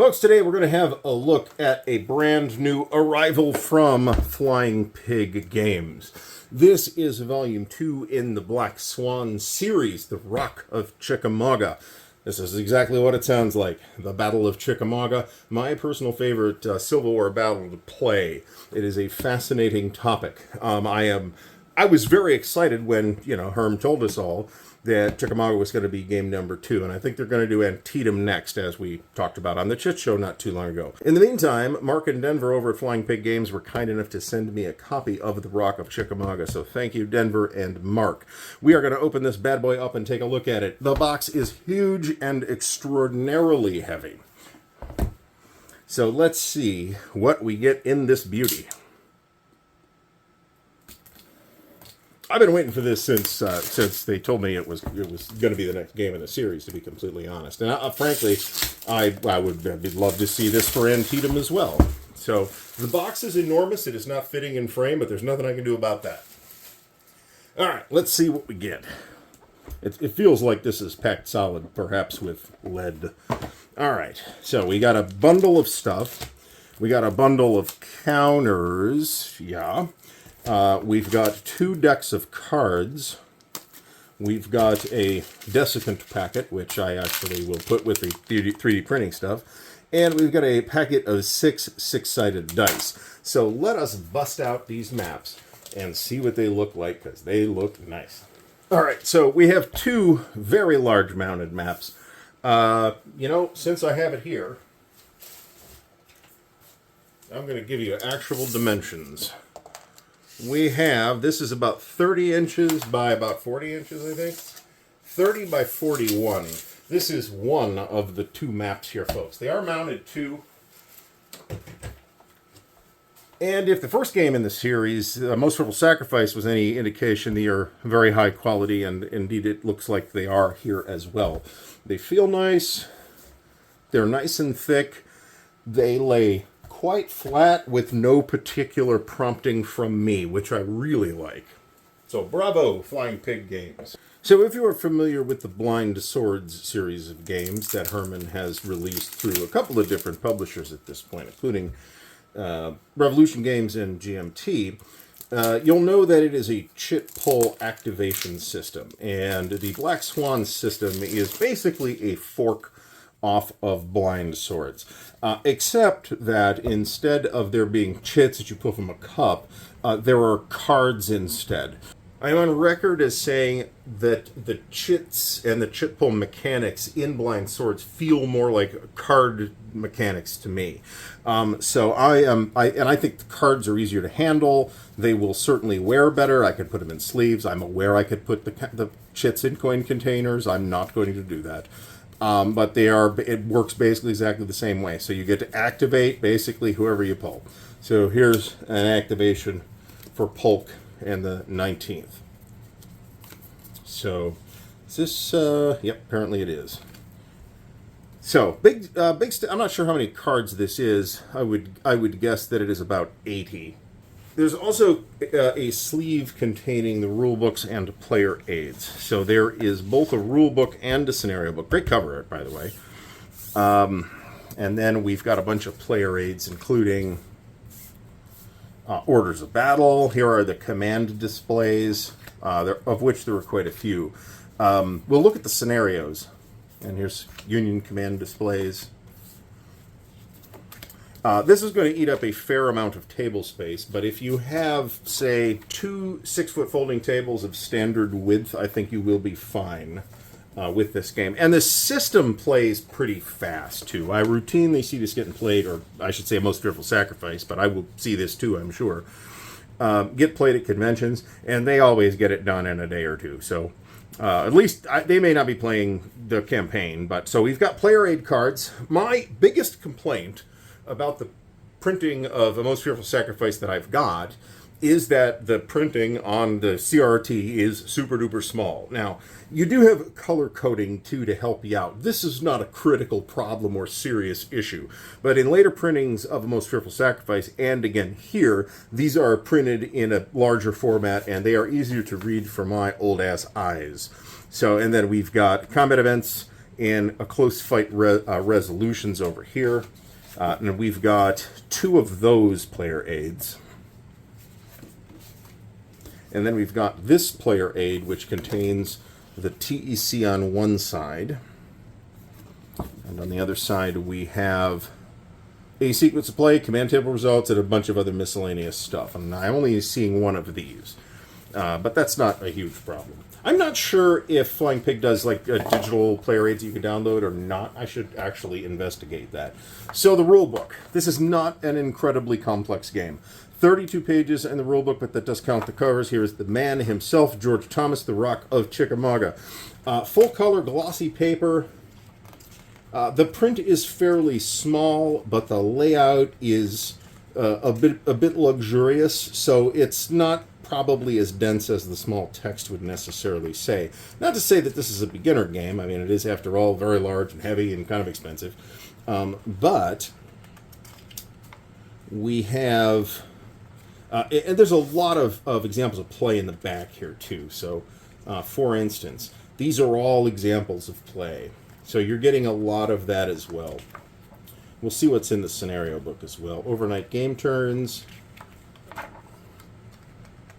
Folks, today we're going to have a look at a brand new arrival from Flying Pig Games. This is Volume 2 in the Black Swan series, The Rock of Chickamauga. This is exactly what it sounds like, the Battle of Chickamauga, my personal favorite Civil War battle to play. It is a fascinating topic. I was very excited when, Herm told us all that Chickamauga was going to be game number 2, and I think they're going to do Antietam next, as we talked about on the Chit Show not too long ago. In the meantime, Mark and Denver over at Flying Pig Games were kind enough to send me a copy of The Rock of Chickamauga, so thank you, Denver and Mark. We are going to open this bad boy up and take a look at it. The box is huge and extraordinarily heavy. So let's see what we get in this beauty. I've been waiting for this since they told me it was going to be the next game in the series, to be completely honest. And frankly, I would love to see this for Antietam as well. So the box is enormous. It is not fitting in frame, but there's nothing I can do about that. All right, let's see what we get. It feels like this is packed solid, perhaps with lead. All right, so we got a bundle of stuff. We got a bundle of counters. Yeah. We've got 2 decks of cards. We've got a desiccant packet, which I actually will put with the 3D printing stuff. And we've got a packet of 6 six-sided dice. So let us bust out these maps and see what they look like, because they look nice. All right, so we have 2 very large mounted maps. Since I have it here, I'm going to give you actual dimensions. We have, this is about 30 inches by about 40 inches, I think. 30 by 41. This is one of the 2 maps here, folks. They are mounted 2. And if the first game in the series, Most Fearful Sacrifice, was any indication, they are very high quality, and indeed it looks like they are here as well. They feel nice. They're nice and thick. They lay quite flat with no particular prompting from me, which I really like. So bravo, Flying Pig Games. So if you are familiar with the Blind Swords series of games that Herman has released through a couple of different publishers at this point, including Revolution Games and GMT, you'll know that it is a chit pull activation system. And the Black Swan system is basically a fork off of Blind Swords. Except that instead of there being chits that you pull from a cup, there are cards instead. I am on record as saying that the chits and the chit pull mechanics in Blind Swords feel more like card mechanics to me. So I think the cards are easier to handle. They will certainly wear better. I could put them in sleeves. I'm aware I could put the chits in coin containers. I'm not going to do that. But it works basically exactly the same way. So you get to activate basically whoever you pull. So here's an activation for Polk and the 19th. So is this, yep, apparently it is. So I'm not sure how many cards this is. I would guess that it is about 80. There's also a sleeve containing the rule books and player aids. So there is both a rule book and a scenario book. Great cover art, by the way. And then we've got a bunch of player aids, including orders of battle. Here are the command displays, of which there are quite a few. We'll look at the scenarios. And here's Union command displays. This is going to eat up a fair amount of table space, but if you have, say, 2 6-foot folding tables of standard width, I think you will be fine with this game. And the system plays pretty fast, too. I routinely see this getting played, or I should say Most Fearful Sacrifice, but I will see this, too, I'm sure. Get played at conventions, and they always get it done in a day or 2. So at least they may not be playing the campaign, but so we've got player aid cards. My biggest complaint about the printing of A Most Fearful Sacrifice that I've got is that the printing on the CRT is super duper small. Now, you do have color coding too to help you out. This is not a critical problem or serious issue, but in later printings of A Most Fearful Sacrifice, and again here, these are printed in a larger format and they are easier to read for my old ass eyes. So, and then we've got combat events and a close fight resolutions over here. And we've got 2 of those player aids. And then we've got this player aid, which contains the TEC on one side. And on the other side, we have a sequence of play, command table results, and a bunch of other miscellaneous stuff. And I'm only seeing 1 of these. But that's not a huge problem. I'm not sure if Flying Pig does like digital player aids you can download or not. I should actually investigate that. So the rule book. This is not an incredibly complex game. 32 pages in the rule book, but that does count the covers. Here is the man himself, George Thomas, the Rock of Chickamauga. Full color glossy paper. The print is fairly small, but the layout is a bit luxurious, so it's not probably as dense as the small text would necessarily say. Not to say that this is a beginner game. I mean, it is, after all, very large and heavy and kind of expensive. But we have... and there's a lot of examples of play in the back here, too. So, for instance, these are all examples of play. So you're getting a lot of that as well. We'll see what's in the scenario book as well. Overnight game turns.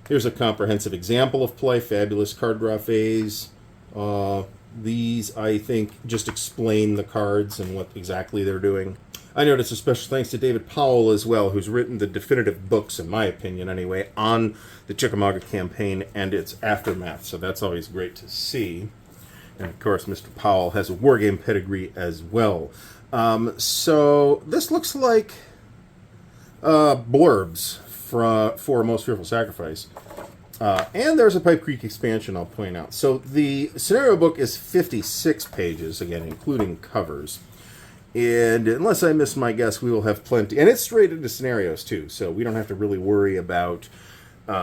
Here's a comprehensive example of play, fabulous card draw phase. These, I think, just explain the cards and what exactly they're doing. I notice a special thanks to David Powell as well, who's written the definitive books, in my opinion anyway, on the Chickamauga campaign and its aftermath. So that's always great to see. And of course, Mr. Powell has a wargame pedigree as well. So this looks like blurbs for Most Fearful Sacrifice. And there's a Pipe Creek expansion, I'll point out. So the scenario book is 56 pages, again, including covers. And unless I miss my guess, we will have plenty. And it's straight into scenarios, too, so we don't have to really worry about...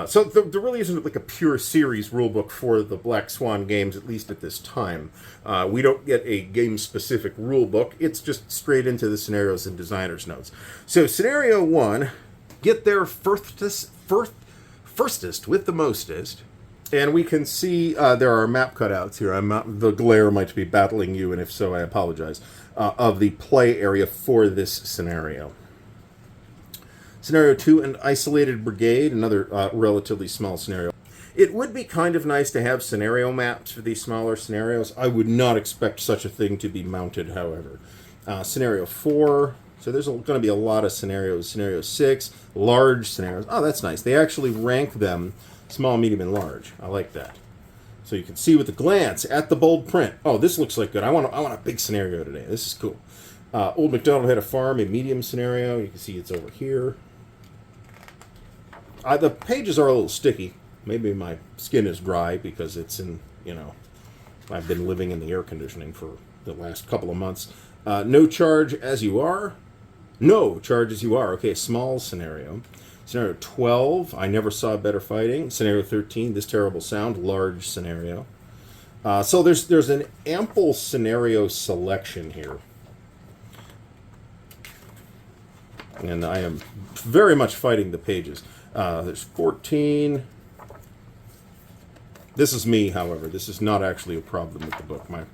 So there really isn't like a pure series rulebook for the Black Swan games, at least at this time. We don't get a game-specific rulebook. It's just straight into the scenarios and designer's notes. So scenario 1, get there firstest with the mostest. And we can see there are map cutouts here. The glare might be battling you, and if so, I apologize, of the play area for this scenario. Scenario 2, an isolated brigade, another relatively small scenario. It would be kind of nice to have scenario maps for these smaller scenarios. I would not expect such a thing to be mounted, however. Scenario 4, so there's going to be a lot of scenarios. Scenario 6, large scenarios. Oh, that's nice. They actually rank them small, medium, and large. I like that. So you can see with a glance at the bold print. Oh, this looks like good. I want a big scenario today. This is cool. Old MacDonald had a farm, a medium scenario. You can see it's over here. The pages are a little sticky. Maybe my skin is dry because it's in, I've been living in the air conditioning for the last couple of months. No charge as you are. No charge as you are. Okay, small scenario. Scenario 12, I never saw better fighting. Scenario 13, this terrible sound, large scenario. So there's an ample scenario selection here. And I am very much fighting the pages. There's 14. This is me, however. This is not actually a problem with the book. My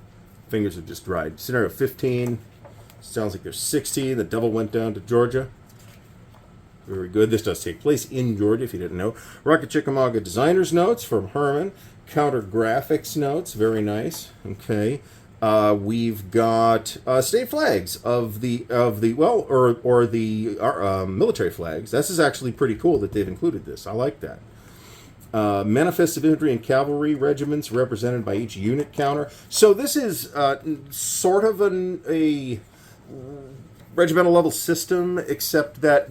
fingers have just dried. Scenario 15. Sounds like there's 16. The devil went down to Georgia. Very good. This does take place in Georgia, if you didn't know. Rocket Chickamauga designer's notes from Herman. Counter graphics notes. Very nice. Okay. We've got state flags of the military flags. This is actually pretty cool that they've included this. I like that. Manifests of infantry and cavalry regiments represented by each unit counter. So this is sort of a regimental level system, except that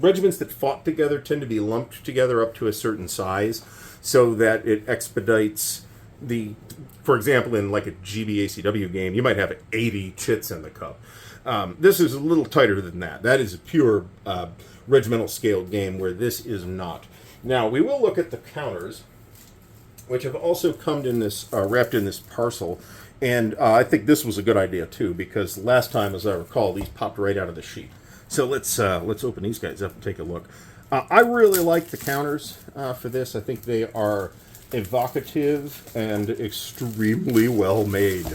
regiments that fought together tend to be lumped together up to a certain size, so that it expedites the... For example, in like a GBACW game, you might have 80 chits in the cup. This is a little tighter than that. That is a pure regimental scaled game, where this is not. Now, we will look at the counters, which have also come in this wrapped in this parcel. And I think this was a good idea, too, because last time, as I recall, these popped right out of the sheet. So let's open these guys up and take a look. I really like the counters for this. I think they are evocative and extremely well made.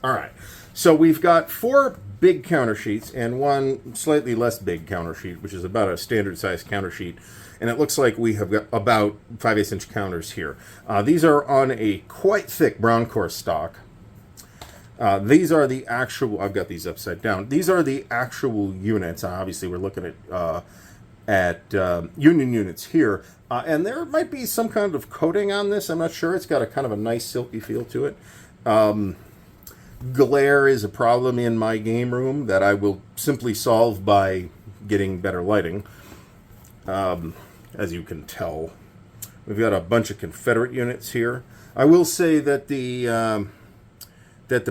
All right. So we've got 4 big counter sheets and 1 slightly less big counter sheet, which is about a standard size counter sheet. And it looks like we have got about 5/8 inch counters here. These are on a quite thick brown coarse stock. These are the actual, I've got these upside down. These are the actual units. Obviously, we're looking at Union units here. And there might be some kind of coating on this. I'm not sure. It's got a kind of a nice silky feel to it. Glare is a problem in my game room that I will simply solve by getting better lighting. As you can tell, we've got a bunch of Confederate units here. I will say that the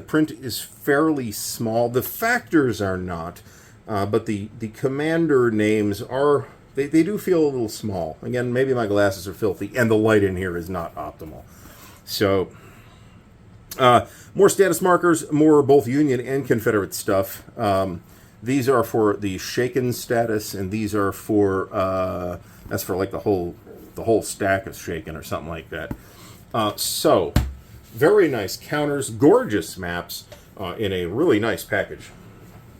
print is fairly small. The factors are not, but the commander names are, they do feel a little small. Again, maybe my glasses are filthy, and the light in here is not optimal. So, more status markers, more both Union and Confederate stuff. These are for the shaken status, and these are for that's for like the whole stack is shaken or something like that. So, very nice counters, gorgeous maps in a really nice package.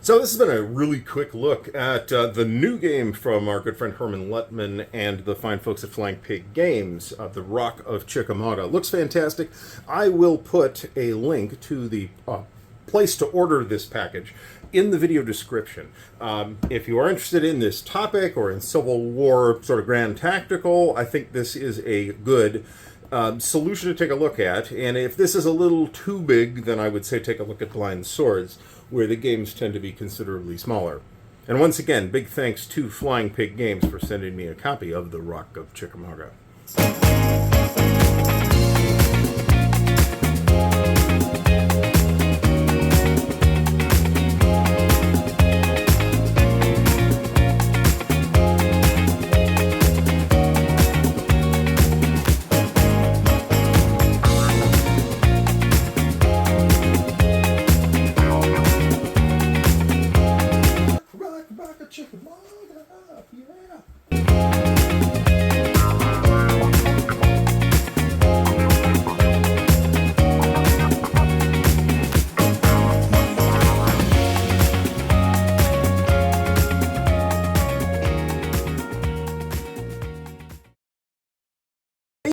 So this has been a really quick look at the new game from our good friend Herman Luttman and the fine folks at Flying Pig Games, The Rock of Chickamauga. Looks fantastic. I will put a link to the place to order this package in the video description. If you are interested in this topic or in Civil War sort of grand tactical, I think this is a good solution to take a look at. And if this is a little too big, then I would say take a look at Blind Swords, where the games tend to be considerably smaller. And once again, big thanks to Flying Pig Games for sending me a copy of The Rock of Chickamauga.